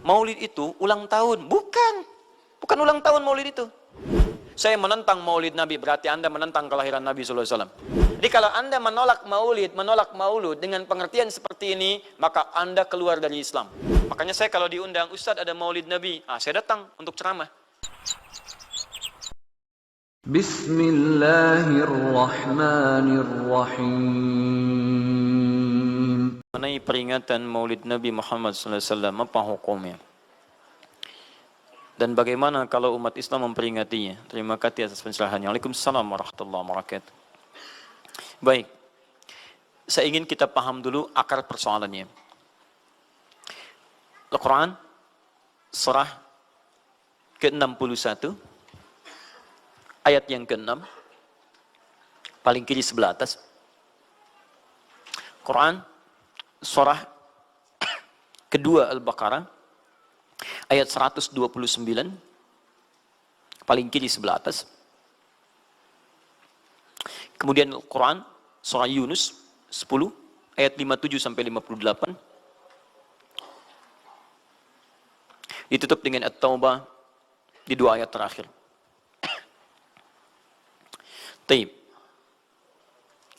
Maulid itu ulang tahun. Bukan ulang tahun maulid itu. Saya menentang maulid Nabi, berarti Anda menentang kelahiran Nabi SAW. Jadi kalau Anda menolak maulud dengan pengertian seperti ini, maka Anda keluar dari Islam. Makanya saya kalau diundang, Ustadz ada maulid Nabi, saya datang untuk ceramah. Bismillahirrahmanirrahim. Mengenai peringatan maulid Nabi Muhammad SAW, apa hukumnya? Dan bagaimana kalau umat Islam memperingatinya? Terima kasih atas pencerahannya. Waalaikumsalam warahmatullahi wabarakatuh. Baik, saya ingin kita paham dulu akar persoalannya. Al-Quran, surah ke-61, ayat yang ke-6, paling kiri sebelah atas. Quran, surah kedua Al-Baqarah, ayat 129, paling kiri sebelah atas. Kemudian Al-Quran, surah Yunus 10, ayat 57 sampai 58. Ditutup dengan At-Taubah di dua ayat terakhir. Taib.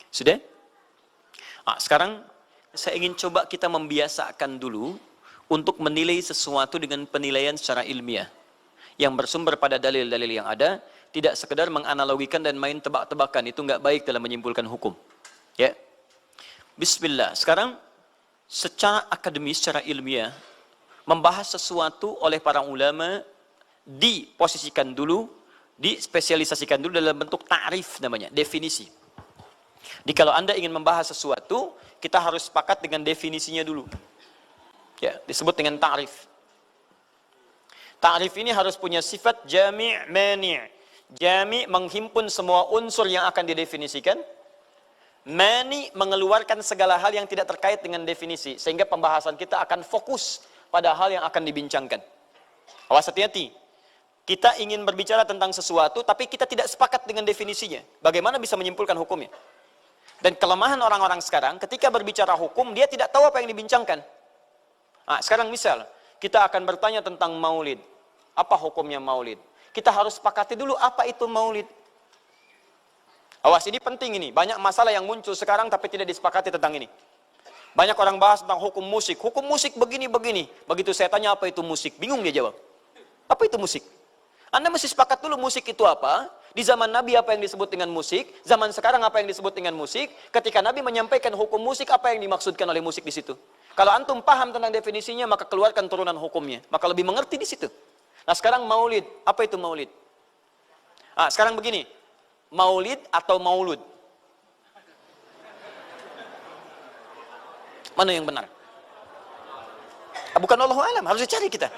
Sudah? Sekarang saya ingin coba kita membiasakan dulu untuk menilai sesuatu dengan penilaian secara ilmiah yang bersumber pada dalil-dalil yang ada, tidak sekedar menganalogikan dan main tebak-tebakan. Itu nggak baik dalam menyimpulkan hukum. Ya. Bismillah. Sekarang secara akademis, secara ilmiah, membahas sesuatu oleh para ulama diposisikan dulu, dispesialisasikan dulu dalam bentuk ta'rif namanya, definisi. Jadi kalau Anda ingin membahas sesuatu, kita harus sepakat dengan definisinya dulu. Ya, disebut dengan ta'rif. Ta'rif ini harus punya sifat jami' mani'. Jami' menghimpun semua unsur yang akan didefinisikan. Mani' mengeluarkan segala hal yang tidak terkait dengan definisi. Sehingga pembahasan kita akan fokus pada hal yang akan dibincangkan. Awas hati-hati. Kita ingin berbicara tentang sesuatu, tapi kita tidak sepakat dengan definisinya. Bagaimana bisa menyimpulkan hukumnya? Dan kelemahan orang-orang sekarang, ketika berbicara hukum, dia tidak tahu apa yang dibincangkan. Sekarang misal, kita akan bertanya tentang maulid. Apa hukumnya maulid? Kita harus sepakati dulu apa itu maulid. Awas, ini penting ini. Banyak masalah yang muncul sekarang tapi tidak disepakati tentang ini. Banyak orang bahas tentang hukum musik. Hukum musik begini-begini. Begitu saya tanya apa itu musik, bingung dia jawab. Apa itu musik? Anda mesti sepakat dulu musik itu apa. Di zaman Nabi apa yang disebut dengan musik. Zaman sekarang apa yang disebut dengan musik. Ketika Nabi menyampaikan hukum musik, apa yang dimaksudkan oleh musik di situ. Kalau antum paham tentang definisinya, maka keluarkan turunan hukumnya. Maka lebih mengerti di situ. Nah sekarang maulid. Apa itu maulid? Sekarang begini. Maulid atau maulud? Mana yang benar? Bukan Allahu a'lam, harus dicari kita.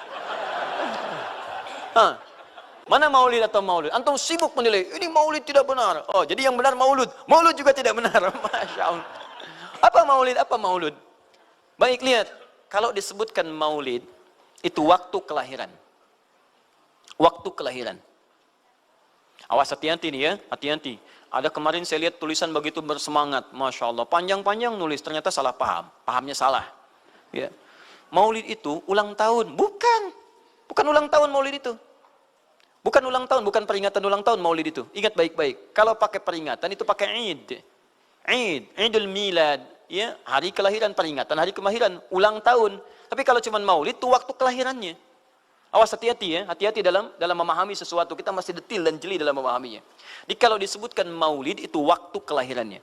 Mana maulid atau maulud? Antum sibuk menilai, ini maulid tidak benar. Oh, jadi yang benar maulud. Maulud juga tidak benar. Masya Allah. Apa maulid? Apa maulud? Baik, lihat. Kalau disebutkan maulid, itu waktu kelahiran. Waktu kelahiran. Awas hati-hati nih ya, hati-hati. Ada kemarin saya lihat tulisan begitu bersemangat. Masya Allah, panjang-panjang nulis, ternyata salah paham. Pahamnya salah. Ya. Maulid itu ulang tahun. Bukan ulang tahun maulid itu. Bukan ulang tahun, bukan peringatan ulang tahun maulid itu. Ingat baik-baik. Kalau pakai peringatan itu pakai Id. Idul Milad. Ya, hari kelahiran, peringatan hari kelahiran, ulang tahun. Tapi kalau cuma maulid itu waktu kelahirannya. Awas hati-hati ya, hati-hati dalam memahami sesuatu. Kita masih detil dan jeli dalam memahaminya. Jadi kalau disebutkan maulid itu waktu kelahirannya.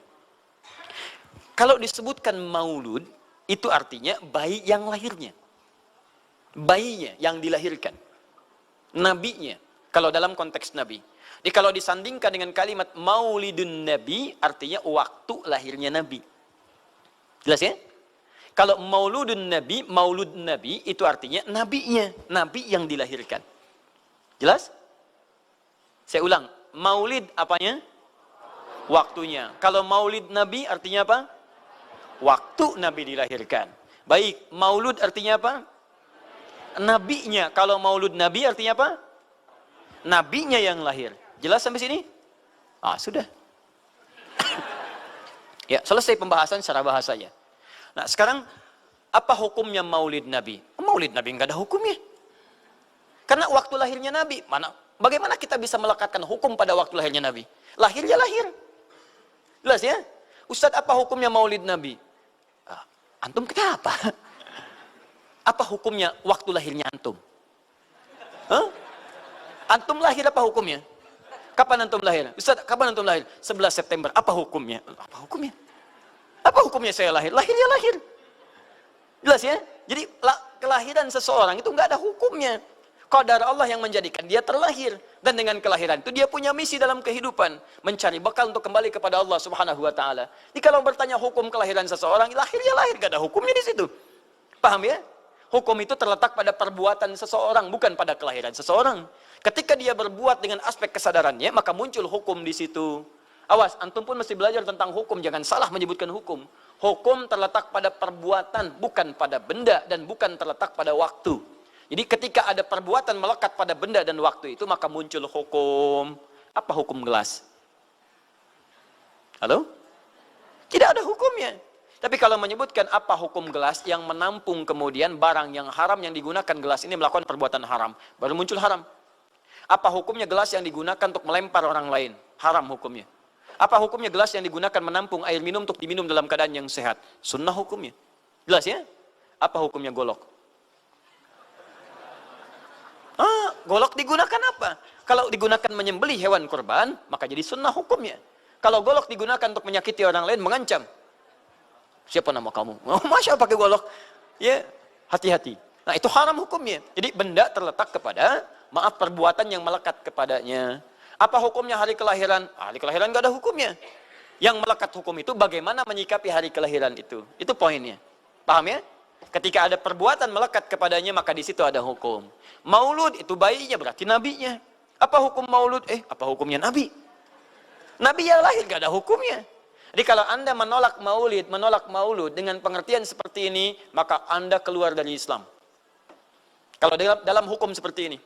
Kalau disebutkan maulud itu artinya bayi yang lahirnya. Bayinya yang dilahirkan. Nabinya. Kalau dalam konteks Nabi. Jadi kalau disandingkan dengan kalimat maulidun Nabi, artinya waktu lahirnya Nabi. Jelas ya? Kalau mauludun Nabi, maulud Nabi, itu artinya nabinya. Nabi yang dilahirkan. Jelas? Saya ulang. Maulid apanya? Waktunya. Kalau maulid Nabi artinya apa? Waktu Nabi dilahirkan. Baik, maulud artinya apa? Nabinya. Kalau maulud Nabi artinya apa? Nabinya yang lahir. Jelas sampai sini? Sudah. Ya, selesai pembahasan secara bahasanya. Nah, sekarang apa hukumnya maulid Nabi? maulid Nabi nggak ada hukumnya. Karena waktu lahirnya Nabi, bagaimana kita bisa melekatkan hukum pada waktu lahirnya Nabi? Lahir ya lahir. Jelas ya? Ustadz, apa hukumnya maulid Nabi? Antum kenapa? Apa hukumnya waktu lahirnya antum? Antum lahir apa hukumnya? Kapan antum lahir? Ustaz, kapan antum lahir? 11 September. Apa hukumnya? Apa hukumnya? Apa hukumnya saya lahir? Lahir ya lahir. Jelas ya? Jadi kelahiran seseorang itu nggak ada hukumnya. Qadar Allah yang menjadikan dia terlahir. Dan dengan kelahiran itu dia punya misi dalam kehidupan. Mencari bekal untuk kembali kepada Allah subhanahu wa ta'ala. Jadi kalau bertanya hukum kelahiran seseorang, lahir ya lahir. Nggak ada hukumnya di situ. Paham ya? Hukum itu terletak pada perbuatan seseorang, bukan pada kelahiran seseorang. Ketika dia berbuat dengan aspek kesadarannya, maka muncul hukum di situ. Awas, antum pun mesti belajar tentang hukum, jangan salah menyebutkan hukum. Hukum terletak pada perbuatan, bukan pada benda, dan bukan terletak pada waktu. Jadi ketika ada perbuatan melekat pada benda dan waktu itu, maka muncul hukum. Apa hukum gelas? Halo? Tidak ada hukumnya. Tapi kalau menyebutkan apa hukum gelas yang menampung kemudian barang yang haram yang digunakan gelas ini melakukan perbuatan haram, baru muncul haram. Apa hukumnya gelas yang digunakan untuk melempar orang lain? Haram hukumnya. Apa hukumnya gelas yang digunakan menampung air minum untuk diminum dalam keadaan yang sehat? Sunnah hukumnya. Jelas ya? Apa hukumnya golok? Golok digunakan apa? Kalau digunakan menyembelih hewan kurban, maka jadi sunnah hukumnya. Kalau golok digunakan untuk menyakiti orang lain, mengancam. Siapa nama kamu? Masya Allah pakai golok. Ya, hati-hati. Nah, itu haram hukumnya. Jadi benda terletak kepada, maaf, perbuatan yang melekat kepadanya. Apa hukumnya hari kelahiran? Hari kelahiran nggak ada hukumnya. Yang melekat hukum itu bagaimana menyikapi hari kelahiran itu. Itu poinnya. Paham ya? Ketika ada perbuatan melekat kepadanya, maka di situ ada hukum. Maulud itu bayinya, berarti nabinya. Apa hukum maulud? Apa hukumnya nabi? Nabi yang lahir nggak ada hukumnya. Jadi kalau Anda menolak maulud dengan pengertian seperti ini, maka Anda keluar dari Islam. Kalau dalam hukum seperti ini,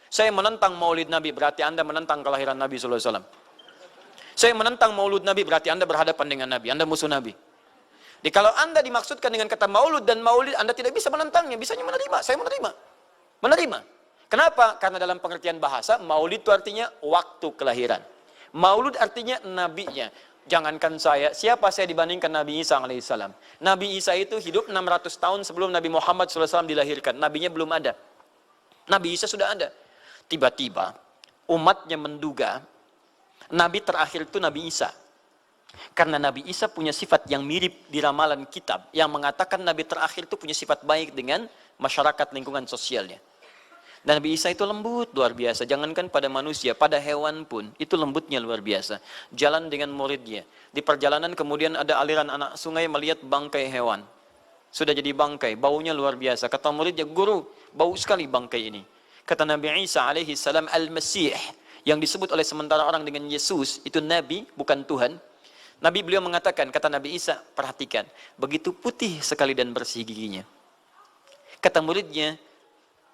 saya menentang maulid Nabi, berarti Anda menentang kelahiran Nabi SAW. Saya menentang maulud Nabi, berarti Anda berhadapan dengan Nabi, Anda musuh Nabi. Jadi kalau Anda dimaksudkan dengan kata maulud dan maulid, Anda tidak bisa menentangnya, bisanya menerima, saya menerima. Menerima. Kenapa? Karena dalam pengertian bahasa, maulid itu artinya waktu kelahiran. Maulud artinya nabinya. Jangankan siapa saya dibandingkan Nabi Isa alaihissalam. Nabi Isa itu hidup 600 tahun sebelum Nabi Muhammad SAW dilahirkan. Nabinya belum ada. Nabi Isa sudah ada. Tiba-tiba umatnya menduga Nabi terakhir itu Nabi Isa. Karena Nabi Isa punya sifat yang mirip di ramalan kitab. Yang mengatakan Nabi terakhir itu punya sifat baik dengan masyarakat lingkungan sosialnya. Dan Nabi Isa itu lembut luar biasa. Jangankan pada manusia, pada hewan pun itu lembutnya luar biasa. Jalan dengan muridnya. Di perjalanan kemudian ada aliran anak sungai melihat bangkai hewan. Sudah jadi bangkai, baunya luar biasa. Kata muridnya, guru, bau sekali bangkai ini. Kata Nabi Isa alaihi salam, Al-Masih, yang disebut oleh sementara orang dengan Yesus, itu Nabi, bukan Tuhan. Nabi beliau mengatakan, kata Nabi Isa, perhatikan, begitu putih sekali dan bersih giginya. Kata muridnya,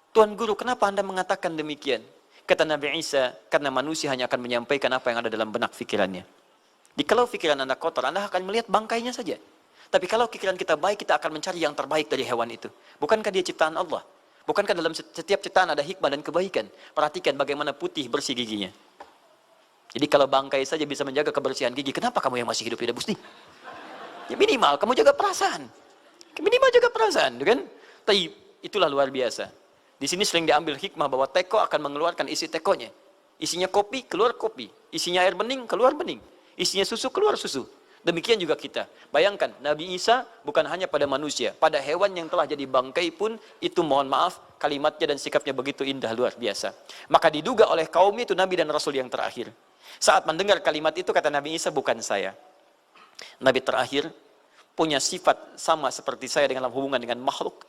Tuan Guru, kenapa Anda mengatakan demikian? Kata Nabi Isa, karena manusia hanya akan menyampaikan apa yang ada dalam benak pikirannya. Jadi kalau pikiran Anda kotor, Anda akan melihat bangkainya saja. Tapi kalau pikiran kita baik, kita akan mencari yang terbaik dari hewan itu. Bukankah dia ciptaan Allah? Bukankah dalam setiap ciptaan ada hikmah dan kebaikan? Perhatikan bagaimana putih bersih giginya. Jadi kalau bangkai saja bisa menjaga kebersihan gigi, kenapa kamu yang masih hidup tidak mesti? Ya minimal, kamu jaga perasaan. Minimal jaga perasaan, kan? Tapi itulah luar biasa. Di sini sering diambil hikmah bahwa teko akan mengeluarkan isi tekonya. Isinya kopi, keluar kopi. Isinya air bening, keluar bening. Isinya susu, keluar susu. Demikian juga kita. Bayangkan, Nabi Isa bukan hanya pada manusia. Pada hewan yang telah jadi bangkai pun, itu mohon maaf, kalimatnya dan sikapnya begitu indah, luar biasa. Maka diduga oleh kaumnya itu Nabi dan Rasul yang terakhir. Saat mendengar kalimat itu, kata Nabi Isa, bukan saya. Nabi terakhir punya sifat sama seperti saya dalam hubungan dengan makhluk.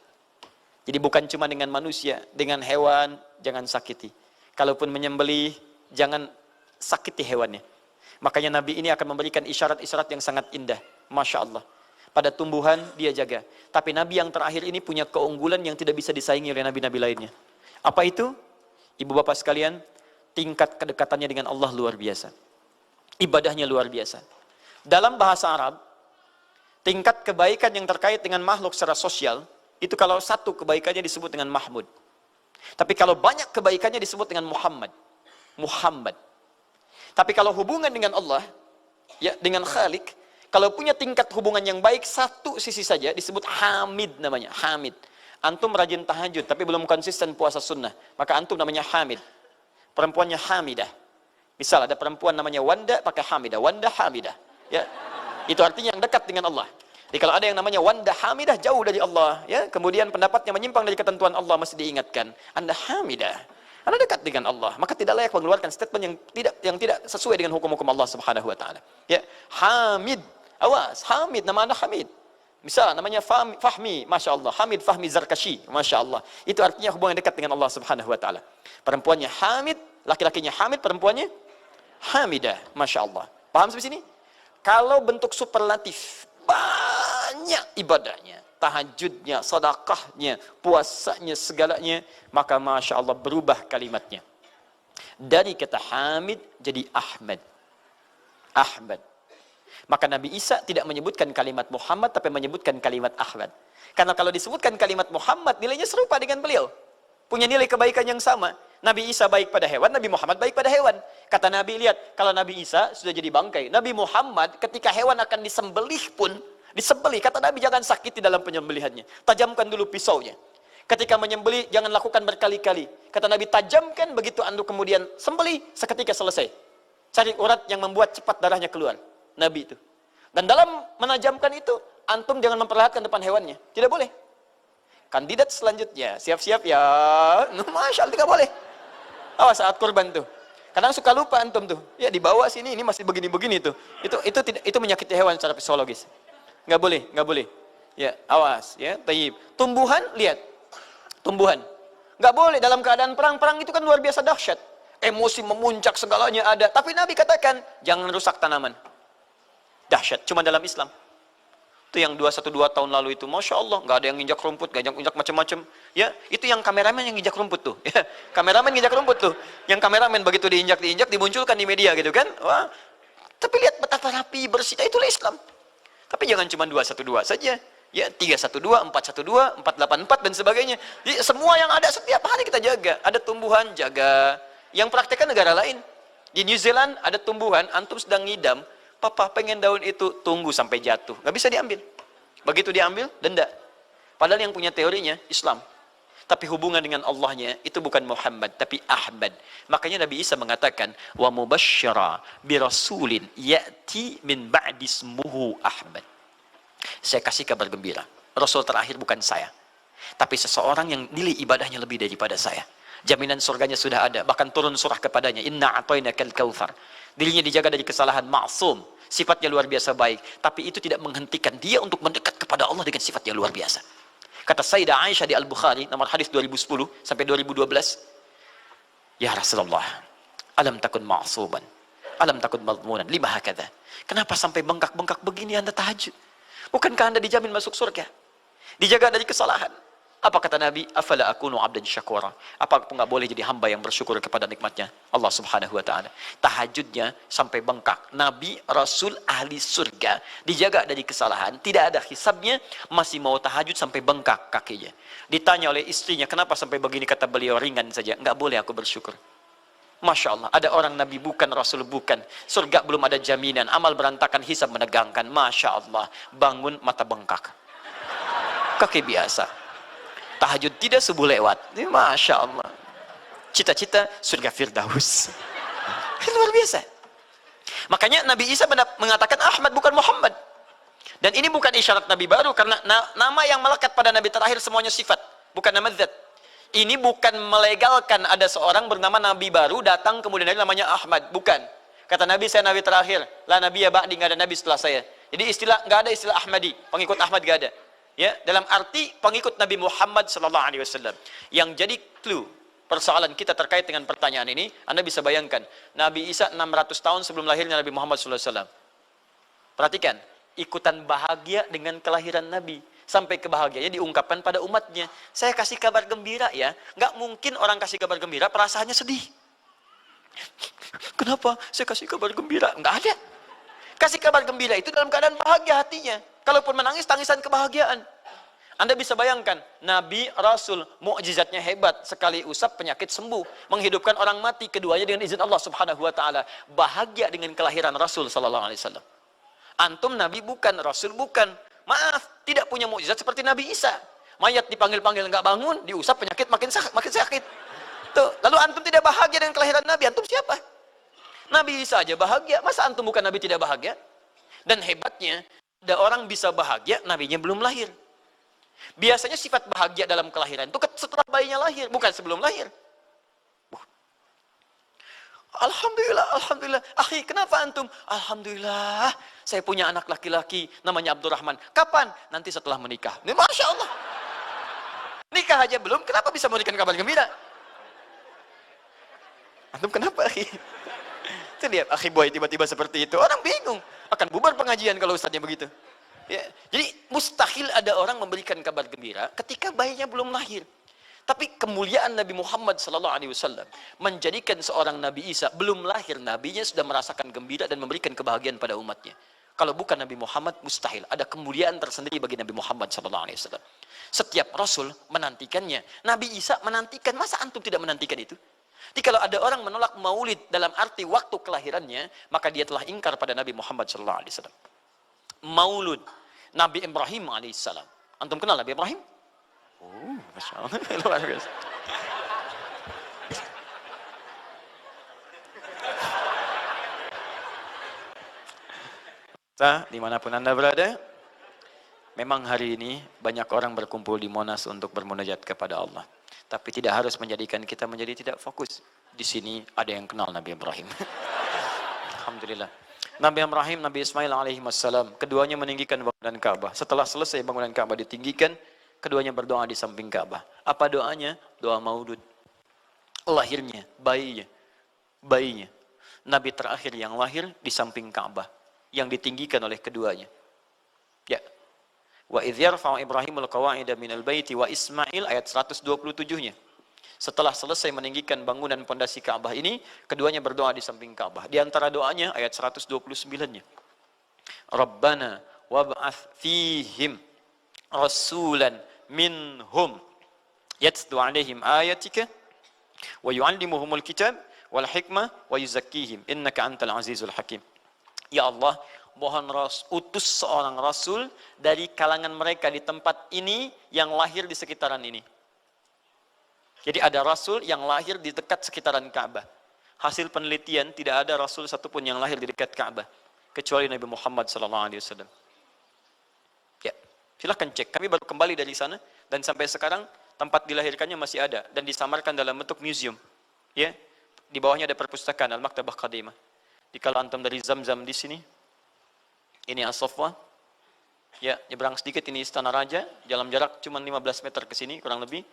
Jadi bukan cuma dengan manusia, dengan hewan, jangan sakiti. Kalaupun menyembelih, jangan sakiti hewannya. Makanya Nabi ini akan memberikan isyarat-isyarat yang sangat indah. Masya Allah. Pada tumbuhan, dia jaga. Tapi Nabi yang terakhir ini punya keunggulan yang tidak bisa disaingi oleh Nabi-Nabi lainnya. Apa itu? Ibu bapak sekalian, tingkat kedekatannya dengan Allah luar biasa. Ibadahnya luar biasa. Dalam bahasa Arab, tingkat kebaikan yang terkait dengan makhluk secara sosial, Itu kalau satu kebaikannya disebut dengan Mahmud. Tapi kalau banyak kebaikannya disebut dengan Muhammad. Muhammad. Tapi kalau hubungan dengan Allah, ya dengan Khalik, kalau punya tingkat hubungan yang baik, satu sisi saja disebut Hamid namanya. Hamid. Antum rajin tahajud, tapi belum konsisten puasa sunnah. Maka antum namanya Hamid. Perempuannya Hamidah. Misal ada perempuan namanya Wanda, pakai Hamidah. Wanda Hamidah. Ya. Itu artinya yang dekat dengan Allah. Jadi kalau ada yang namanya Wanda Hamidah, jauh dari Allah, ya, kemudian pendapatnya menyimpang dari ketentuan Allah, mesti diingatkan. Anda Hamidah, Anda dekat dengan Allah, maka tidak layak mengeluarkan statement yang tidak sesuai dengan hukum-hukum Allah Subhanahu wa taala. Ya, Hamid, awas, Hamid, nama Anda Hamid. Misal namanya Fahmi, Masya Allah, Hamid Fahmi Zarkashi, Masya Allah. Itu artinya hubungan dekat dengan Allah Subhanahu wa taala. Perempuannya Hamid, laki-lakinya Hamid, perempuannya Hamidah, Masya Allah. Paham sampai sini? Kalau bentuk superlatif, banyak ibadahnya, tahajudnya, sedekahnya, puasanya, segalanya, maka Masya Allah berubah kalimatnya. Dari kata Hamid jadi Ahmad. Ahmad. Maka Nabi Isa tidak menyebutkan kalimat Muhammad, tapi menyebutkan kalimat Ahmad. Karena kalau disebutkan kalimat Muhammad, nilainya serupa dengan beliau. Punya nilai kebaikan yang sama. Nabi Isa baik pada hewan, Nabi Muhammad baik pada hewan. Kata Nabi, lihat, kalau Nabi Isa sudah jadi bangkai, Nabi Muhammad ketika hewan akan disembelih pun, disembelih, kata Nabi jangan sakiti dalam penyembelihannya. Tajamkan dulu pisaunya. Ketika menyembelih, jangan lakukan berkali-kali. Kata Nabi, tajamkan, begitu anduk kemudian sembelih, seketika selesai. Cari urat yang membuat cepat darahnya keluar. Nabi itu. Dan dalam menajamkan itu, antum jangan memperlihatkan depan hewannya. Tidak boleh. Kandidat selanjutnya, siap-siap ya. Masya Allah, tidak boleh. Awas saat kurban tuh. Kadang suka lupa antum tuh. Ya dibawa sini, ini masih begini-begini tuh. Itu menyakiti hewan secara psikologis. Nggak boleh, nggak boleh. Ya, awas ya. Tayyib. Tumbuhan, lihat. Tumbuhan. Nggak boleh dalam keadaan perang itu kan luar biasa dahsyat. Emosi memuncak, segalanya ada. Tapi Nabi katakan, jangan rusak tanaman. Dahsyat, cuma dalam Islam. Itu yang 212 tahun lalu itu, Masya Allah, nggak ada yang nginjak rumput, nggak injak macam-macam. Ya, itu yang kameramen yang nginjak rumput tuh. Ya, kameramen nginjak rumput tuh. Yang kameramen begitu diinjak, dimunculkan di media gitu kan. Wah, tapi lihat betapa rapi, bersih. Itulah Islam. Tapi jangan cuma 212 saja. Ya, 312, 412, 484 dan sebagainya. Jadi, semua yang ada setiap hari kita jaga. Ada tumbuhan, jaga. Yang praktekkan negara lain. Di New Zealand ada tumbuhan, antum sedang ngidam, papa pengen daun itu, tunggu sampai jatuh. Nggak bisa diambil. Begitu diambil, denda. Padahal yang punya teorinya Islam. Tapi hubungan dengan Allahnya itu bukan Muhammad, tapi Ahmad. Makanya Nabi Isa mengatakan, wa mubasysyara bi rasulin ya'ti min ba'di ismuhu Ahmad. Saya kasih kabar gembira. Rasul terakhir bukan saya, tapi seseorang yang nilai ibadahnya lebih daripada saya. Jaminan surganya sudah ada, bahkan turun surah kepadanya, inna a'tainakal kautsar. Dirinya dijaga dari kesalahan, maksum, sifatnya luar biasa baik, tapi itu tidak menghentikan dia untuk mendekat kepada Allah dengan sifat yang luar biasa. Kata Sayyidah Aisyah di Al-Bukhari, nomor hadis 2010 sampai 2012, ya Rasulullah, alam takun ma'suban, alam takun madmunan, lima hakadha. Kenapa sampai bengkak-bengkak begini Anda tahajud? Bukankah Anda dijamin masuk surga? Dijaga dari kesalahan. Apa kata Nabi? Afala akunu abdan syakura. Apa aku nggak boleh jadi hamba yang bersyukur kepada nikmatnya Allah Subhanahu wa taala. Tahajudnya sampai bengkak. Nabi, Rasul, ahli surga, dijaga dari kesalahan, tidak ada hisabnya, masih mau tahajud sampai bengkak kakinya. Ditanya oleh istrinya, kenapa sampai begini? Kata beliau, ringan saja. Nggak boleh aku bersyukur. Masya Allah, ada orang Nabi bukan, Rasul bukan. Surga belum ada jaminan, amal berantakan, hisab menegangkan. Masya Allah, bangun mata bengkak. Kaki biasa. Tahajud tidak, subuh lewat. Masya Allah. Cita-cita surga Firdaus. Luar biasa. Makanya Nabi Isa mengatakan Ahmad bukan Muhammad. Dan ini bukan isyarat Nabi baru, karena nama yang melekat pada Nabi terakhir semuanya sifat, bukan nama zat. Ini bukan melegalkan ada seorang bernama Nabi baru datang kemudian namanya Ahmad, bukan. Kata Nabi, saya Nabi terakhir, la Nabi ya ba'di, nggak ada Nabi setelah saya. Jadi nggak ada istilah Ahmadi, pengikut Ahmad nggak ada. Ya, dalam arti pengikut Nabi Muhammad sallallahu alaihi wasallam. Yang jadi clue persoalan kita terkait dengan pertanyaan ini, Anda bisa bayangkan, Nabi Isa 600 tahun sebelum lahirnya Nabi Muhammad sallallahu alaihi wasallam. Perhatikan, ikutan bahagia dengan kelahiran Nabi, sampai kebahagiaannya diungkapkan pada umatnya. Saya kasih kabar gembira ya, nggak mungkin orang kasih kabar gembira perasaannya sedih. Kenapa saya kasih kabar gembira? Nggak ada. Kasih kabar gembira itu dalam keadaan bahagia hatinya. Kalaupun menangis, tangisan kebahagiaan. Anda bisa bayangkan, Nabi, Rasul, mukjizatnya hebat, sekali usap penyakit sembuh, menghidupkan orang mati, keduanya dengan izin Allah Subhanahu wa taala. Bahagia dengan kelahiran Rasul sallallahu alaihi wasallam. Antum Nabi bukan, Rasul bukan. Maaf, tidak punya mukjizat seperti Nabi Isa. Mayat dipanggil-panggil nggak bangun, diusap penyakit makin sakit. Tuh, lalu antum tidak bahagia dengan kelahiran Nabi, antum siapa? Nabi Isa aja bahagia, masa antum bukan Nabi tidak bahagia? Dan hebatnya, ada orang bisa bahagia, nabinya belum lahir. Biasanya sifat bahagia dalam kelahiran itu setelah bayinya lahir, bukan sebelum lahir. Alhamdulillah, alhamdulillah. Akhi, kenapa antum? Alhamdulillah, saya punya anak laki-laki namanya Abdurrahman. Kapan? Nanti setelah menikah. Ini Masya Allah. Nikah aja belum, kenapa bisa memberikan kabar gembira? Antum kenapa, akhi? Itu lihat, akhi boy tiba-tiba seperti itu. Orang bingung. Akan bubar pengajian kalau ustadznya begitu. Ya, jadi mustahil ada orang memberikan kabar gembira ketika bayinya belum lahir. Tapi kemuliaan Nabi Muhammad SAW menjadikan seorang Nabi Isa belum lahir, nabinya sudah merasakan gembira dan memberikan kebahagiaan pada umatnya. Kalau bukan Nabi Muhammad, mustahil. Ada kemuliaan tersendiri bagi Nabi Muhammad SAW. Setiap Rasul menantikannya. Nabi Isa menantikan, masa antum tidak menantikan itu? Jadi kalau ada orang menolak maulid dalam arti waktu kelahirannya, maka dia telah ingkar pada Nabi Muhammad SAW. Maulud Nabi Ibrahim alaihissalam. Antum kenal Nabi Ibrahim? Oh, Masya Allah. Luar biasa. Dimanapun Anda berada, memang hari ini banyak orang berkumpul di Monas untuk bermunajat kepada Allah. Tapi tidak harus menjadikan kita menjadi tidak fokus. Di sini ada yang kenal Nabi Ibrahim. Alhamdulillah. Nabi Ibrahim, Nabi Ismail alaihi wassalam, keduanya meninggikan bangunan Ka'bah. Setelah selesai bangunan Ka'bah ditinggikan, keduanya berdoa di samping Ka'bah. Apa doanya? Doa maulud. Lahirnya, bayinya. Nabi terakhir yang lahir di samping Ka'bah, yang ditinggikan oleh keduanya. Ya. Wa idh yarfa'u Ibrahimul qawa'ida minal baiti wa Ismail, ayat 127-nya. Setelah selesai meninggikan bangunan pondasi Ka'bah ini, keduanya berdoa di samping Ka'bah. Di antara doanya ayat 129-nya. Rabbana wab'ath fihim rasulan minhum yatlu 'alaihim ayatika wa yu'allimuhumul kitab wal hikmah wa yuzakkihim innaka antal azizul hakim. Ya Allah, mohon utus seorang rasul dari kalangan mereka di tempat ini yang lahir di sekitaran ini. Jadi ada rasul yang lahir di dekat sekitaran Ka'bah. Hasil penelitian tidak ada rasul satupun yang lahir di dekat Ka'bah kecuali Nabi Muhammad SAW. Ya, silahkan cek. Kami baru kembali dari sana dan sampai sekarang tempat dilahirkannya masih ada dan disamarkan dalam bentuk museum. Ya, di bawahnya ada perpustakaan Al-Maktabah Qadimah. Di kalau antum dari Zamzam di sini, ini As-Saffah. Ya, nyebrang sedikit ini Istana Raja, dalam jarak cuma 15 meter ke sini kurang lebih.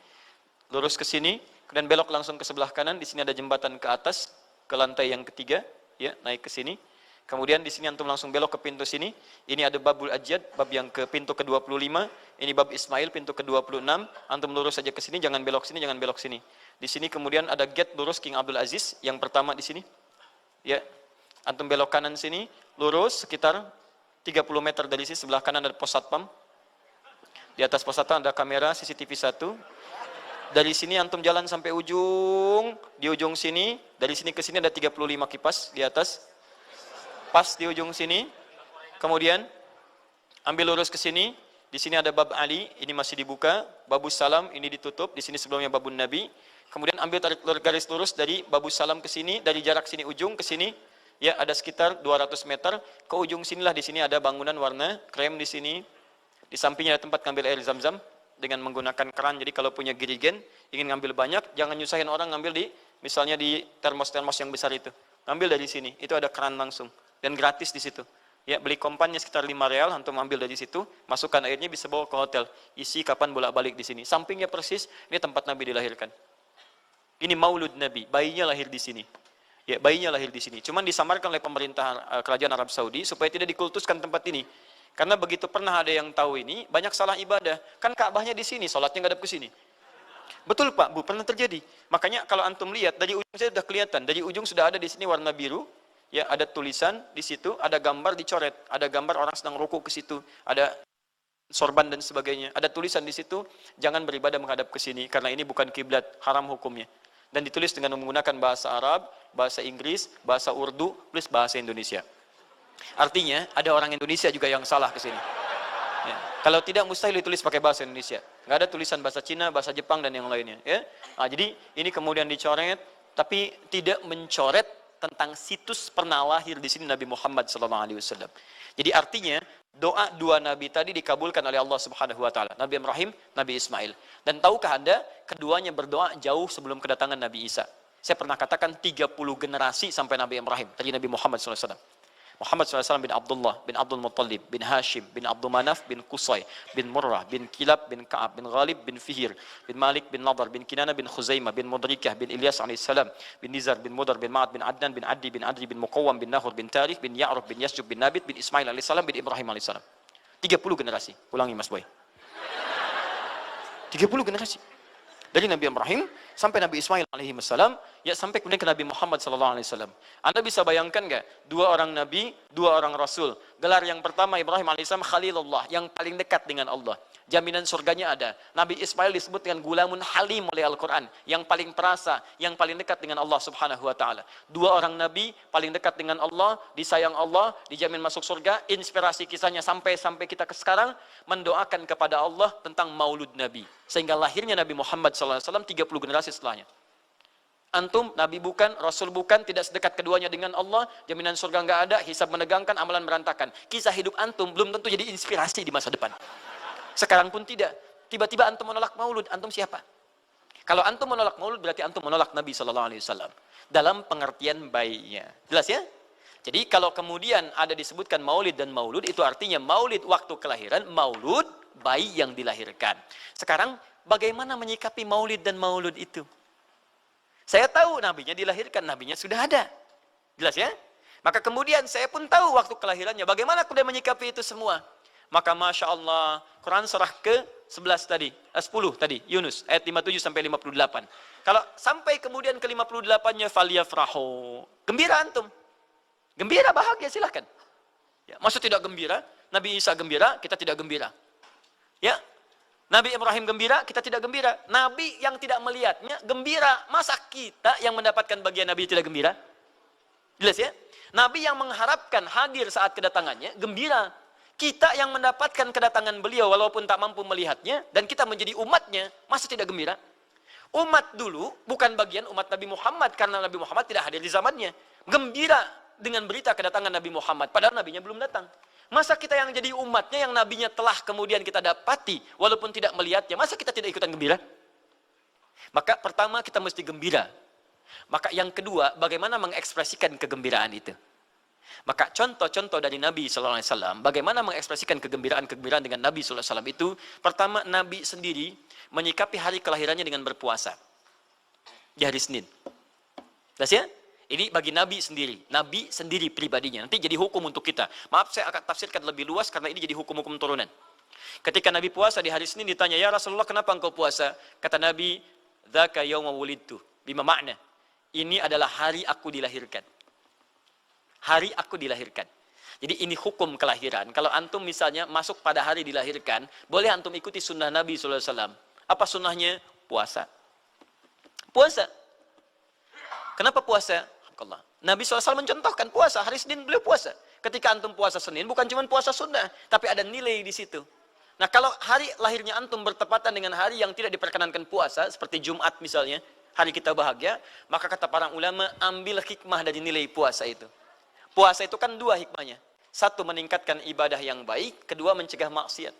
Lurus ke sini, kemudian belok langsung ke sebelah kanan. Di sini ada jembatan ke atas, ke lantai yang ketiga, ya, naik ke sini. Kemudian di sini antum langsung belok ke pintu sini. Ini ada Babul Ajyad, bab yang ke pintu ke-25. Ini bab Ismail, pintu ke-26. Antum lurus saja ke sini, jangan belok sini, jangan belok sini. Di sini kemudian ada gate lurus King Abdul Aziz, yang pertama di sini. Ya, antum belok kanan sini, lurus sekitar 30 meter dari sini, sebelah kanan ada pos satpam. Di atas pos satpam ada kamera CCTV 1. Dari sini antum jalan sampai ujung, di ujung sini, dari sini ke sini ada 35 kipas di atas. Pas di ujung sini. Kemudian ambil lurus ke sini, di sini ada bab Ali, ini masih dibuka, babus salam ini ditutup, di sini sebelumnya babun Nabi. Kemudian ambil tarik garis lurus dari babus salam ke sini, dari jarak sini ujung ke sini, ya ada sekitar 200 meter. Ke ujung sinilah, di sini ada bangunan warna krem di sini. Di sampingnya ada tempat ngambil air zam-zam dengan menggunakan keran. Jadi kalau punya girigen, ingin ngambil banyak, jangan nyusahin orang ngambil di, misalnya di termos-termos yang besar itu. Ngambil dari sini, itu ada keran langsung. Dan gratis di situ. Ya, beli kompannya sekitar 5 real, antum ambil dari situ, masukkan airnya, bisa bawa ke hotel. Isi kapan bolak-balik di sini. Sampingnya persis, ini tempat Nabi dilahirkan. Ini maulud Nabi, bayinya lahir di sini. Ya, bayinya lahir di sini. Cuman disamarkan oleh pemerintah kerajaan Arab Saudi supaya tidak dikultuskan tempat ini. Karena begitu pernah ada yang tahu ini, banyak salah ibadah. Kan Ka'bahnya di sini, sholatnya ngadep ke sini. Betul Pak, Bu, pernah terjadi. Makanya kalau antum lihat, dari ujung saya sudah kelihatan. Dari ujung sudah ada di sini warna biru. Ya, ada tulisan di situ, ada gambar dicoret. Ada gambar orang sedang rukuk ke situ. Ada sorban dan sebagainya. Ada tulisan di situ, jangan beribadah menghadap ke sini karena ini bukan kiblat, haram hukumnya. Dan ditulis dengan menggunakan bahasa Arab, bahasa Inggris, bahasa Urdu, plus bahasa Indonesia. Artinya ada orang Indonesia juga yang salah ke sini. Ya. Kalau tidak mustahil ditulis pakai bahasa Indonesia. Nggak ada tulisan bahasa Cina, bahasa Jepang dan yang lainnya. Ya. Nah, jadi ini kemudian dicoret, tapi tidak mencoret tentang situs pernah lahir di sini Nabi Muhammad SAW. Jadi artinya doa dua nabi tadi dikabulkan oleh Allah Subhanahu wa taala. Nabi Ibrahim, Nabi Ismail. Dan tahukah Anda, keduanya berdoa jauh sebelum kedatangan Nabi Isa. Saya pernah katakan 30 generasi sampai Nabi Ibrahim, tadi Nabi Muhammad SAW. Muhammad SAW bin Abdullah, bin Abdul Muttalib, bin Hashim, bin Abdul Manaf, bin Qusay, bin Murrah, bin Kilab, bin Ka'ab, bin Ghalib, bin Fihir, bin Malik, bin Nadar, bin Kinana, bin Khuzaimah, bin Mudrikah, bin Ilyas alaihissalam, bin Nizar, bin Mudar, bin Ma'ad, bin Adnan, bin Addi, bin Adri, bin Muqawwam, bin Nahur, bin Tarikh, bin Ya'ruf, bin Yasjub, bin Nabit, bin Ismail alaihissalam, bin Ibrahim alaihissalam. 30 generasi. Ulangi Mas Boy. 30 generasi. Dari Nabi Ibrahim sampai Nabi Ismail alaihi wassalam, ya sampai kemudian ke Nabi Muhammad sallallahu alaihi wasallam. Anda bisa bayangkan nggak? Dua orang nabi, dua orang rasul. Gelar yang pertama Ibrahim alaihissalam Khalilullah, yang paling dekat dengan Allah. Jaminan surganya ada. Nabi Ismail disebut dengan gulamun halim oleh Al-Quran, yang paling perasa, yang paling dekat dengan Allah Subhanahu wa taala. Dua orang nabi paling dekat dengan Allah, disayang Allah, dijamin masuk surga. Inspirasi kisahnya sampai kita ke sekarang mendoakan kepada Allah tentang maulud Nabi, sehingga lahirnya Nabi Muhammad SAW 30 generasi setelahnya. Antum, Nabi bukan, Rasul bukan, tidak sedekat keduanya dengan Allah, jaminan surga nggak ada, hisab menegangkan, amalan berantakan. Kisah hidup antum belum tentu jadi inspirasi di masa depan. Sekarang pun tidak. Tiba-tiba antum menolak maulud, antum siapa? Kalau antum menolak maulud, berarti antum menolak Nabi SAW. Dalam pengertian baiknya. Jelas ya? Jadi kalau kemudian ada disebutkan maulid dan maulud, itu artinya maulid waktu kelahiran, maulud bayi yang dilahirkan. Sekarang, bagaimana menyikapi maulid dan maulud itu? Saya tahu nabinya dilahirkan, nabinya sudah ada. Jelas ya? Maka kemudian saya pun tahu waktu kelahirannya. Bagaimana kemudian menyikapi itu semua? Maka Masya Allah, Quran surah ke-11 tadi, 10 tadi, Yunus, ayat 57 sampai 58. Kalau sampai kemudian ke 58-nya, faliyafrahu. Gembira antum. Gembira, bahagia, silahkan. Ya, maksud tidak gembira, Nabi Isa gembira, kita tidak gembira. Ya, Nabi Ibrahim gembira, kita tidak gembira. Nabi yang tidak melihatnya gembira. Masa kita yang mendapatkan bagian Nabi tidak gembira? Jelas ya? Nabi yang mengharapkan hadir saat kedatangannya gembira. Kita yang mendapatkan kedatangan beliau walaupun tak mampu melihatnya dan kita menjadi umatnya, masa tidak gembira? Umat dulu bukan bagian umat Nabi Muhammad karena Nabi Muhammad tidak hadir di zamannya. Gembira dengan berita kedatangan Nabi Muhammad padahal nabinya belum datang. Masa kita yang jadi umatnya yang nabinya telah kemudian kita dapati walaupun tidak melihatnya, masa kita tidak ikutan gembira? Maka pertama kita mesti gembira. Maka yang kedua, bagaimana mengekspresikan kegembiraan itu? Maka contoh-contoh dari Nabi SAW, bagaimana mengekspresikan kegembiraan-kegembiraan dengan Nabi SAW itu, pertama Nabi sendiri menyikapi hari kelahirannya dengan berpuasa. Di hari Senin. Jelas ya? Ini bagi Nabi sendiri pribadinya. Nanti jadi hukum untuk kita. Maaf saya akan tafsirkan lebih luas karena ini jadi hukum-hukum turunan. Ketika Nabi puasa di hari Senin ditanya, ya Rasulullah kenapa engkau puasa? Kata Nabi, dzaka yauma wulidtu. Bima makna? Ini adalah hari aku dilahirkan. Hari aku dilahirkan. Jadi ini hukum kelahiran. Kalau antum misalnya masuk pada hari dilahirkan, boleh antum ikuti sunnah Nabi SAW. Apa sunnahnya? Puasa. Puasa. Kenapa puasa? Nabi SAW mencontohkan puasa. Hari Senin beliau puasa. Ketika antum puasa Senin, bukan cuma puasa sunnah, tapi ada nilai di situ. Nah kalau hari lahirnya antum bertepatan dengan hari yang tidak diperkenankan puasa, seperti Jumat misalnya, hari kita bahagia, maka kata para ulama, ambil hikmah dari nilai puasa itu. Puasa itu kan dua hikmahnya. Satu, meningkatkan ibadah yang baik. Kedua, mencegah maksiat.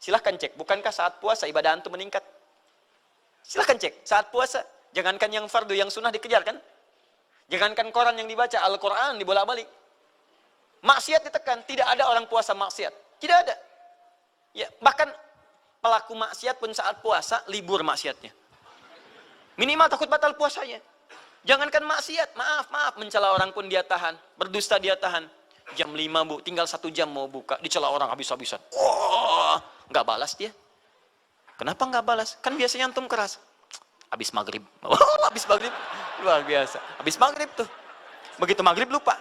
Silahkan cek, bukankah saat puasa ibadah antum meningkat? Silahkan cek, saat puasa. Jangankan yang fardu, yang sunnah dikejar kan? Jangankan Quran yang dibaca, Al-Quran dibolak-balik. Maksiat ditekan, tidak ada orang puasa maksiat. Tidak ada. Ya, bahkan pelaku maksiat pun saat puasa, libur maksiatnya. Minimal takut batal puasanya. Jangankan maksiat, maaf, mencela orang pun dia tahan, berdusta dia tahan. Jam 5 bu, tinggal 1 jam mau buka, dicela orang habis-habisan. Wah, nggak balas dia. Kenapa nggak balas? Kan biasanya antum keras. Habis maghrib, habis maghrib, luar biasa. Habis maghrib tuh, begitu maghrib lupa,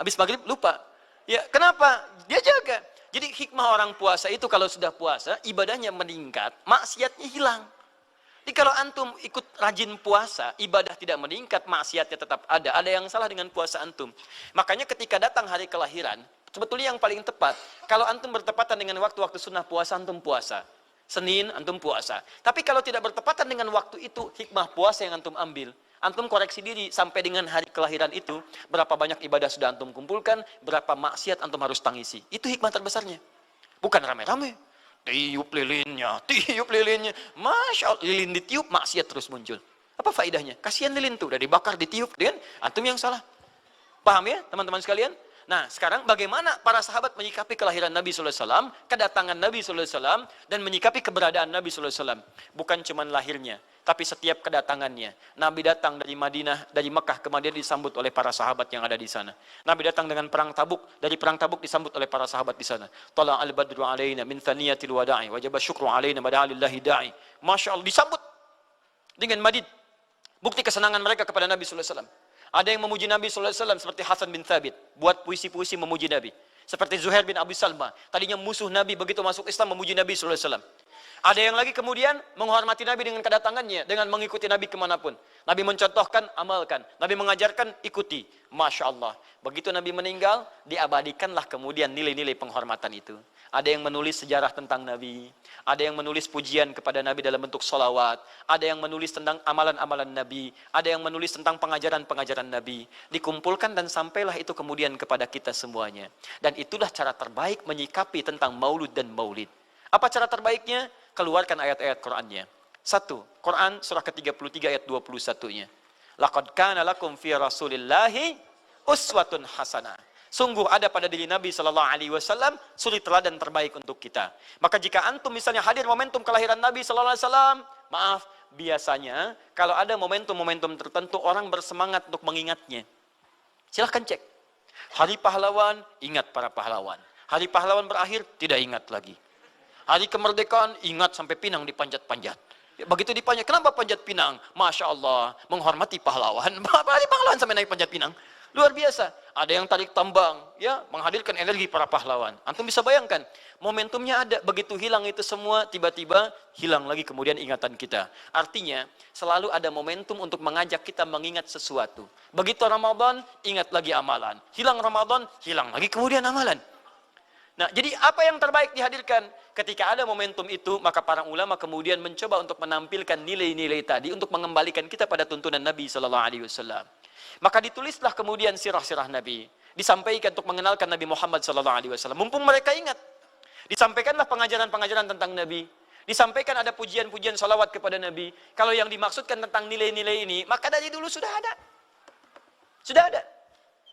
habis maghrib lupa. Ya kenapa? Dia jaga. Jadi hikmah orang puasa itu kalau sudah puasa, ibadahnya meningkat, maksiatnya hilang. Jadi kalau antum ikut rajin puasa, ibadah tidak meningkat, maksiatnya tetap ada. Ada yang salah dengan puasa antum. Makanya ketika datang hari kelahiran, sebetulnya yang paling tepat, kalau antum bertepatan dengan waktu-waktu sunnah puasa, antum puasa. Senin, antum puasa. Tapi kalau tidak bertepatan dengan waktu itu, hikmah puasa yang antum ambil. Antum koreksi diri sampai dengan hari kelahiran itu, berapa banyak ibadah sudah antum kumpulkan, berapa maksiat antum harus tangisi. Itu hikmah terbesarnya. Bukan rame-rame. Tiup lilinnya, tiup lilinnya. Masya Allah, lilin ditiup, maksiat terus muncul. Apa faedahnya? Kasihan lilin tuh, udah dibakar, ditiup. Dan antum yang salah. Paham ya teman-teman sekalian? Nah, sekarang bagaimana para sahabat menyikapi kelahiran Nabi SAW, kedatangan Nabi SAW, dan menyikapi keberadaan Nabi SAW. Bukan cuma lahirnya, tapi setiap kedatangannya. Nabi datang dari Madinah, dari Mekah ke Madinah disambut oleh para sahabat yang ada di sana. Nabi datang dengan perang Tabuk, dari perang Tabuk disambut oleh para sahabat di sana. Tala al-badru alaina min thaniyatil wada'i, wajaba syukru alaina bada'alillahi da'i. Masya Allah, disambut dengan madid. Bukti kesenangan mereka kepada Nabi SAW. Ada yang memuji Nabi SAW seperti Hasan bin Thabit, buat puisi-puisi memuji Nabi. Seperti Zuhair bin Abi Salma, tadinya musuh Nabi, begitu masuk Islam memuji Nabi SAW. Ada yang lagi kemudian menghormati Nabi dengan kedatangannya, dengan mengikuti Nabi kemanapun. Nabi mencontohkan, amalkan. Nabi mengajarkan, ikuti. Masya Allah. Begitu Nabi meninggal, diabadikanlah kemudian nilai-nilai penghormatan itu. Ada yang menulis sejarah tentang Nabi. Ada yang menulis pujian kepada Nabi dalam bentuk sholawat. Ada yang menulis tentang amalan-amalan Nabi. Ada yang menulis tentang pengajaran-pengajaran Nabi. Dikumpulkan dan sampailah itu kemudian kepada kita semuanya. Dan itulah cara terbaik menyikapi tentang maulud dan maulid. Apa cara terbaiknya? Keluarkan ayat-ayat Qur'annya. 1. Quran surah ke-33 ayat 21-nya. Laqad kana lakum fi Rasulillahi uswatun hasanah. Sungguh ada pada diri Nabi sallallahu alaihi wasallam suri teladan terbaik untuk kita. Maka jika antum misalnya hadir momentum kelahiran Nabi sallallahu alaihi wasallam, maaf, biasanya kalau ada momentum-momentum tertentu orang bersemangat untuk mengingatnya. Silahkan cek. Hari pahlawan, ingat para pahlawan. Hari pahlawan berakhir, tidak ingat lagi. Hari kemerdekaan, ingat sampai pinang dipanjat-panjat. Begitu dipanjat, kenapa panjat pinang? Masya Allah, menghormati pahlawan. Hari pahlawan sampai naik panjat pinang. Luar biasa. Ada yang tarik tambang, ya, menghadirkan energi para pahlawan. Antum bisa bayangkan, momentumnya ada. Begitu hilang itu semua, tiba-tiba hilang lagi kemudian ingatan kita. Artinya, selalu ada momentum untuk mengajak kita mengingat sesuatu. Begitu Ramadan, ingat lagi amalan. Hilang Ramadan, hilang lagi kemudian amalan. Nah, jadi apa yang terbaik dihadirkan? Ketika ada momentum itu, maka para ulama kemudian mencoba untuk menampilkan nilai-nilai tadi untuk mengembalikan kita pada tuntunan Nabi sallallahu alaihi wasallam. Maka ditulislah kemudian sirah-sirah Nabi, disampaikan untuk mengenalkan Nabi Muhammad sallallahu alaihi wasallam. Mumpung mereka ingat, disampaikanlah pengajaran-pengajaran tentang Nabi, disampaikan ada pujian-pujian salawat kepada Nabi. Kalau yang dimaksudkan tentang nilai-nilai ini, maka dari dulu sudah ada. Sudah ada.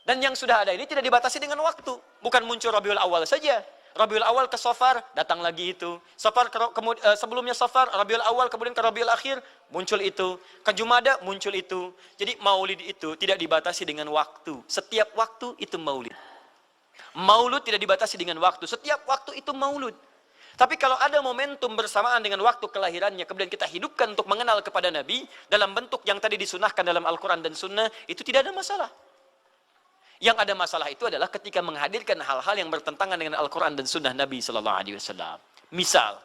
Dan yang sudah ada ini tidak dibatasi dengan waktu. Bukan muncul Rabiul Awal saja. Rabiul Awal ke Safar, datang lagi itu. Safar sebelumnya Safar, Rabiul Awal kemudian ke Rabiul Akhir, muncul itu. Ke Jumada, muncul itu. Jadi maulid itu tidak dibatasi dengan waktu. Setiap waktu itu maulid. Maulud tidak dibatasi dengan waktu. Setiap waktu itu maulud. Tapi kalau ada momentum bersamaan dengan waktu kelahirannya, kemudian kita hidupkan untuk mengenal kepada Nabi, dalam bentuk yang tadi disunahkan dalam Al-Quran dan Sunnah, itu tidak ada masalah. Yang ada masalah itu adalah ketika menghadirkan hal-hal yang bertentangan dengan Al-Quran dan Sunnah Nabi Sallallahu Alaihi Wasallam. Misal,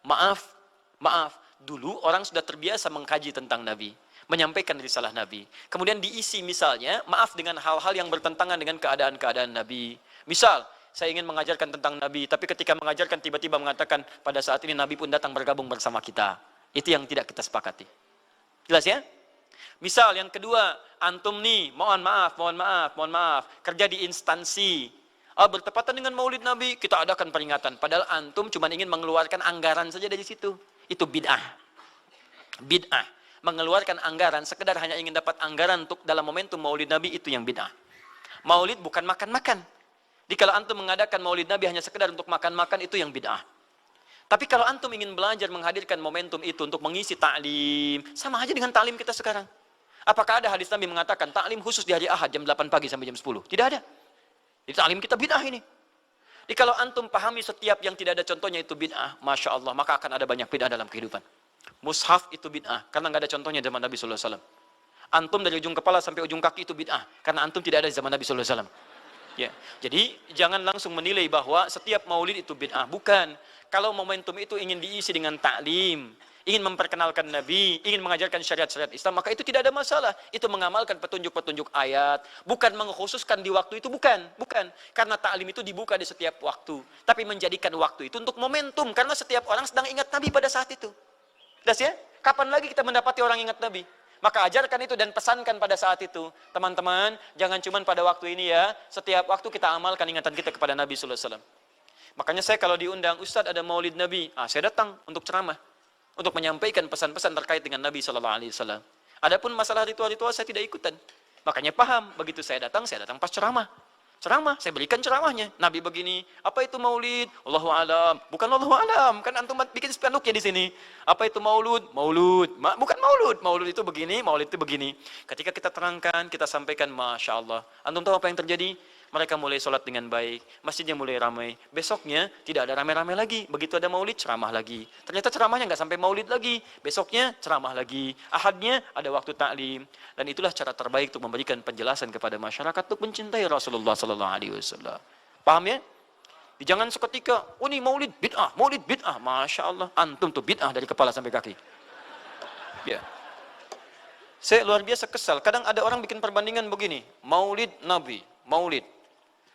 maaf, dulu orang sudah terbiasa mengkaji tentang Nabi, menyampaikan risalah Nabi. Kemudian diisi misalnya, maaf dengan hal-hal yang bertentangan dengan keadaan-keadaan Nabi. Misal, saya ingin mengajarkan tentang Nabi, tapi ketika mengajarkan tiba-tiba mengatakan pada saat ini Nabi pun datang bergabung bersama kita. Itu yang tidak kita sepakati. Jelas ya? Misal yang kedua, antum nih, mohon maaf, kerja di instansi. Bertepatan dengan Maulid Nabi, kita adakan peringatan. Padahal antum cuma ingin mengeluarkan anggaran saja dari situ. Itu bid'ah. Bid'ah. Mengeluarkan anggaran, sekedar hanya ingin dapat anggaran untuk dalam momentum Maulid Nabi, itu yang bid'ah. Maulid bukan makan-makan. Jadi kalau antum mengadakan Maulid Nabi hanya sekedar untuk makan-makan, itu yang bid'ah. Tapi kalau antum ingin belajar menghadirkan momentum itu untuk mengisi ta'lim, sama aja dengan ta'lim kita sekarang. Apakah ada hadis Nabi mengatakan ta'lim khusus di hari Ahad jam 8 pagi sampai jam 10? Tidak ada. Di ta'lim kita bid'ah ini. Jadi kalau antum pahami setiap yang tidak ada contohnya itu bid'ah, Masya Allah, maka akan ada banyak bid'ah dalam kehidupan. Mushaf itu bid'ah, karena nggak ada contohnya zaman Nabi SAW. Antum dari ujung kepala sampai ujung kaki itu bid'ah, karena antum tidak ada di zaman Nabi SAW. Ya, jadi jangan langsung menilai bahwa setiap maulid itu bid'ah. Bukan. Kalau momentum itu ingin diisi dengan taklim, ingin memperkenalkan Nabi, ingin mengajarkan syariat-syariat Islam, maka itu tidak ada masalah. Itu mengamalkan petunjuk-petunjuk ayat, bukan mengkhususkan di waktu itu, bukan. Karena taklim itu dibuka di setiap waktu, tapi menjadikan waktu itu untuk momentum, karena setiap orang sedang ingat Nabi pada saat itu. Jelas ya? Kapan lagi kita mendapati orang ingat Nabi? Maka ajarkan itu dan pesankan pada saat itu. Teman-teman, jangan cuma pada waktu ini ya. Setiap waktu kita amalkan ingatan kita kepada Nabi sallallahu alaihi wasallam. Makanya saya kalau diundang, Ustadz ada maulid Nabi, saya datang untuk ceramah. Untuk menyampaikan pesan-pesan terkait dengan Nabi sallallahu alaihi wasallam. Adapun masalah ritual-ritual saya tidak ikutan. Makanya paham, begitu saya datang pas ceramah. Ceramah, saya berikan ceramahnya. Nabi begini, apa itu maulid? Allahu alam. Bukan Allahu alam, kan antum bikin spanduknya di sini. Apa itu maulud? Maulud. Bukan maulud. Maulud itu begini, maulid itu begini. Ketika kita terangkan, kita sampaikan, Masya Allah. Antum tahu apa yang terjadi? Mereka mulai sholat dengan baik, masjidnya mulai ramai. Besoknya tidak ada ramai-ramai lagi. Begitu ada maulid, ceramah lagi. Ternyata ceramahnya nggak sampai maulid lagi. Besoknya ceramah lagi. Ahadnya ada waktu taklim. Dan itulah cara terbaik untuk memberikan penjelasan kepada masyarakat untuk mencintai Rasulullah sallallahu alaihi wasallam. Paham ya? Jangan seketika, oh ini maulid bid'ah, Masya Allah. Antum tuh bid'ah dari kepala sampai kaki. Ya. Saya luar biasa kesal. Kadang ada orang bikin perbandingan begini. Maulid Nabi, maulid.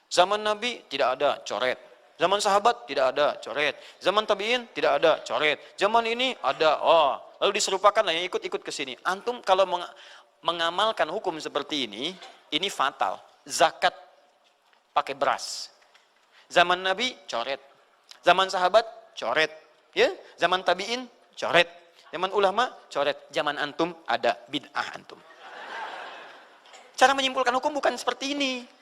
Zaman Nabi tidak ada coret. Zaman sahabat tidak ada coret. Zaman tabi'in tidak ada coret. Zaman ini ada. Lalu diserupakan lah yang ikut-ikut ke sini. Antum kalau mengamalkan hukum seperti ini fatal. Zakat pakai beras. Zaman Nabi coret. Zaman sahabat coret. Ya, zaman tabi'in coret. Zaman ulama coret. Zaman antum ada bid'ah antum. Cara menyimpulkan hukum bukan seperti ini.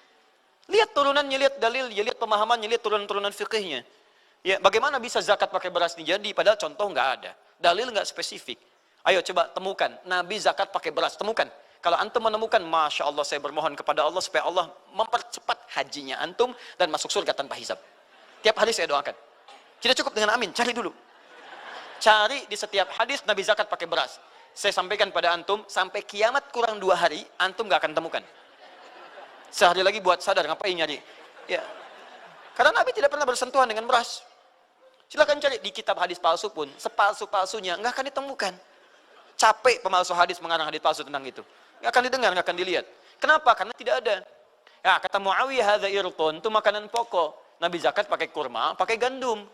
Lihat turunannya, lihat dalilnya, lihat pemahamannya, lihat turunan-turunan fikihnya. Ya, bagaimana bisa zakat pakai beras ini jadi? Padahal contoh nggak ada. Dalil nggak spesifik. Ayo coba temukan. Nabi zakat pakai beras. Temukan. Kalau antum menemukan, Masya Allah saya bermohon kepada Allah supaya Allah mempercepat hajinya antum dan masuk surga tanpa hisab. Tiap hari saya doakan. Tidak cukup dengan amin, cari dulu. Cari di setiap hadis Nabi zakat pakai beras. Saya sampaikan pada antum, sampai kiamat kurang 2 hari, antum nggak akan temukan. Sehari lagi buat sadar, ngapain nyari? Ya. Karena Nabi tidak pernah bersentuhan dengan beras. Silakan cari di kitab hadis palsu pun, sepalsu-palsunya nggak akan ditemukan. Capek pemalsu hadis mengarang hadis palsu tentang itu. Nggak akan didengar, nggak akan dilihat. Kenapa? Karena tidak ada. Ya, kata Muawiyah, hadza irqun, itu makanan pokok. Nabi zakat pakai kurma, pakai gandum.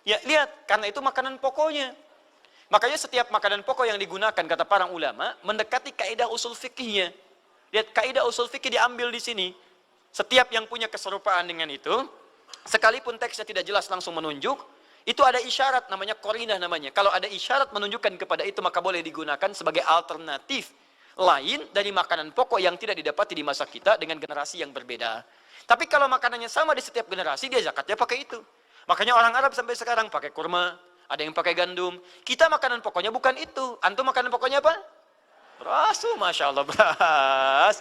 Ya, lihat, karena itu makanan pokoknya. Makanya setiap makanan pokok yang digunakan, kata para ulama, mendekati kaidah usul fikihnya. Lihat, kaidah usul fikih diambil di sini. Setiap yang punya keserupaan dengan itu, sekalipun teksnya tidak jelas langsung menunjuk, itu ada isyarat, namanya qarinah namanya. Kalau ada isyarat menunjukkan kepada itu, maka boleh digunakan sebagai alternatif lain dari makanan pokok yang tidak didapati di masa kita dengan generasi yang berbeda. Tapi kalau makanannya sama di setiap generasi, dia zakatnya pakai itu. Makanya orang Arab sampai sekarang pakai kurma, ada yang pakai gandum. Kita makanan pokoknya bukan itu. Antum makanan pokoknya apa? Beras, Masya Allah, beras.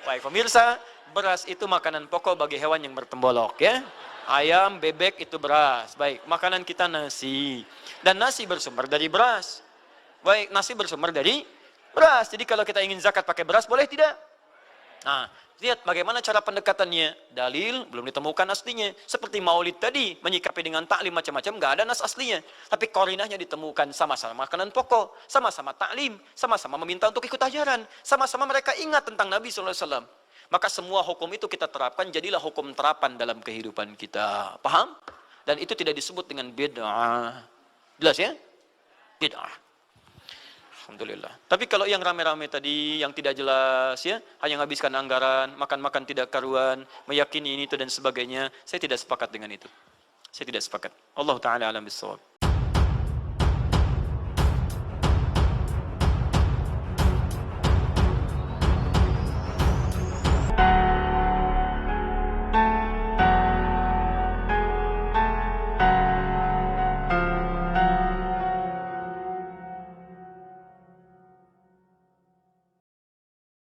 Baik pemirsa, beras itu makanan pokok bagi hewan yang bertembolok ya. Ayam, bebek itu beras. Baik, makanan kita nasi. Dan nasi bersumber dari beras. Baik, nasi bersumber dari beras. Jadi kalau kita ingin zakat pakai beras, boleh tidak? Nah, lihat bagaimana cara pendekatannya. Dalil belum ditemukan aslinya. Seperti maulid tadi, menyikapi dengan taklim macam-macam, nggak ada nas aslinya. Tapi korinahnya ditemukan, sama-sama makanan pokok, sama-sama taklim, sama-sama meminta untuk ikut ajaran, sama-sama mereka ingat tentang Nabi SAW. Maka semua hukum itu kita terapkan, jadilah hukum terapan dalam kehidupan kita. Paham? Dan itu tidak disebut dengan bid'ah. Jelas ya? Bid'ah. Alhamdulillah. Tapi kalau yang rame-rame tadi, yang tidak jelas ya, hanya menghabiskan anggaran, makan-makan tidak karuan, meyakini ini itu dan sebagainya, saya tidak sepakat dengan itu. Saya tidak sepakat. Allah Ta'ala alam bisawab.